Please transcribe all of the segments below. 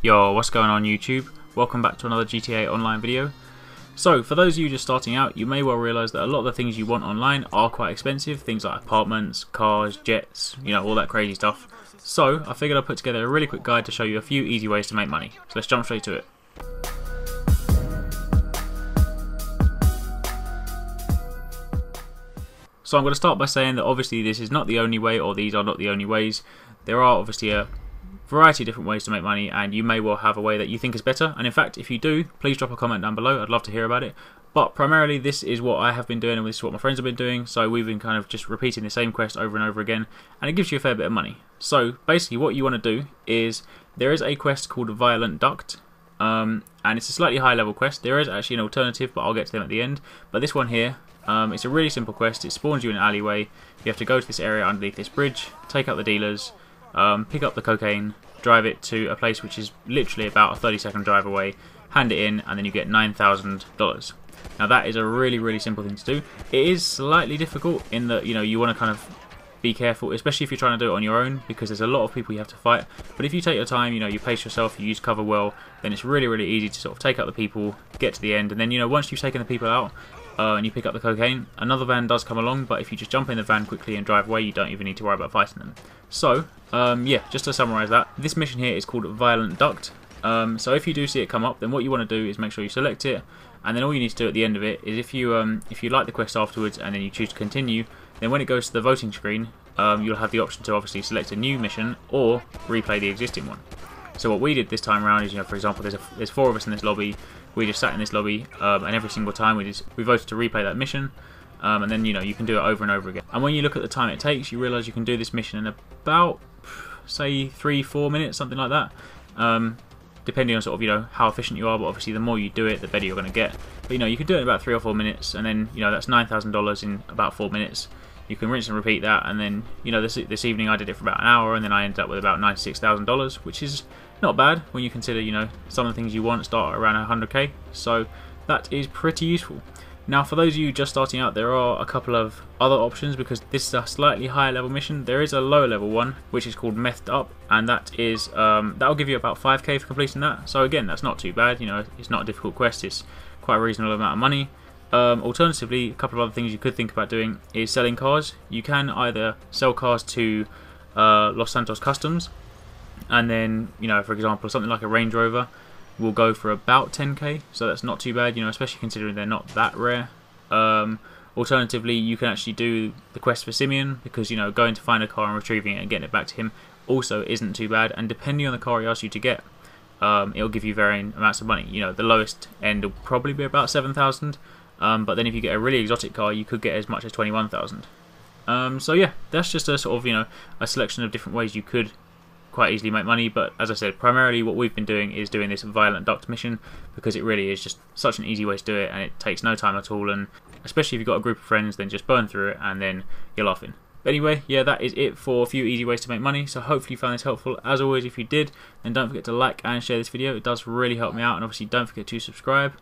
Yo, what's going on YouTube? Welcome back to another GTA Online video. So, for those of you just starting out, you may well realise that a lot of the things you want online are quite expensive. Things like apartments, cars, jets, you know, all that crazy stuff. So, I figured I'd put together a really quick guide to show you a few easy ways to make money. So let's jump straight to it. So I'm going to start by saying that obviously this is not the only way, or these are not the only ways. There are obviously a variety of different ways to make money, and you may well have a way that you think is better. And in fact, if you do, please drop a comment down below. I'd love to hear about it. But primarily this is what I have been doing, and this is what my friends have been doing. So we've been kind of just repeating the same quest over and over again, and it gives you a fair bit of money. So basically what you want to do is, there is a quest called Violent Duct, and it's a slightly high level quest. There is actually an alternative, but I'll get to them at the end. But this one here, it's a really simple quest. It spawns you in an alleyway. You have to go to this area underneath this bridge, take out the dealers, pick up the cocaine, drive it to a place which is literally about a 30-second drive away, hand it in, and then you get $9,000. Now that is a really simple thing to do. It is slightly difficult in that, you know, you want to kind of be careful, especially if you're trying to do it on your own, because there's a lot of people you have to fight. But if you take your time, you know, you pace yourself, you use cover well, then it's really easy to sort of take out the people, get to the end, and then, you know, once you've taken the people out, and you pick up the cocaine, another van does come along, but if you just jump in the van quickly and drive away, you don't even need to worry about fighting them. So, yeah, just to summarise that, this mission here is called Violent Duct. So if you do see it come up, then what you want to do is make sure you select it, and then all you need to do at the end of it is, if you like the quest afterwards and then you choose to continue, then when it goes to the voting screen, you'll have the option to obviously select a new mission or replay the existing one. So what we did this time around is, you know, for example, there's 4 of us in this lobby. We just sat in this lobby, and every single time we voted to replay that mission, and then, you know, you can do it over and over again. And when you look at the time it takes, you realise you can do this mission in about, say, 3-4 minutes, something like that, depending on sort of, you know, how efficient you are. But obviously the more you do it, the better you're going to get. But, you know, you can do it in about 3 or 4 minutes, and then, you know, that's $9,000 in about 4 minutes. You can rinse and repeat that, and then, you know, this evening I did it for about an hour, and then I ended up with about $96,000, which is not bad when you consider, you know, some of the things you want start around 100k. So that is pretty useful. Now, for those of you just starting out, there are a couple of other options, because this is a slightly higher level mission. There is a lower level one which is called Methed Up, and that is that'll give you about 5k for completing that. So again, that's not too bad. You know, it's not a difficult quest. It's quite a reasonable amount of money. Alternatively, a couple of other things you could think about doing is selling cars. You can either sell cars to Los Santos Customs, and then, you know, for example, something like a Range Rover will go for about 10k, so that's not too bad, you know, especially considering they're not that rare. Alternatively, you can actually do the quest for Simeon, because, you know, going to find a car and retrieving it and getting it back to him also isn't too bad, and depending on the car he asks you to get, it'll give you varying amounts of money. You know, the lowest end will probably be about 7,000, but then if you get a really exotic car, you could get as much as 21,000. So yeah, that's just a sort of, you know, a selection of different ways you could quite easily make money. But as I said, primarily what we've been doing is doing this Violent Duct mission, because it really is just such an easy way to do it, and it takes no time at all, and especially if you've got a group of friends, then just burn through it and then you're laughing. But anyway, yeah, that is it for a few easy ways to make money. So hopefully you found this helpful. As always, if you did, then don't forget to like and share this video. It does really help me out, and obviously don't forget to subscribe.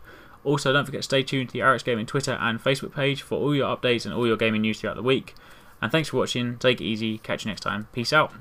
Also, don't forget to stay tuned to the RX Gaming Twitter and Facebook page for all your updates and all your gaming news throughout the week. And thanks for watching. Take it easy. Catch you next time. Peace out.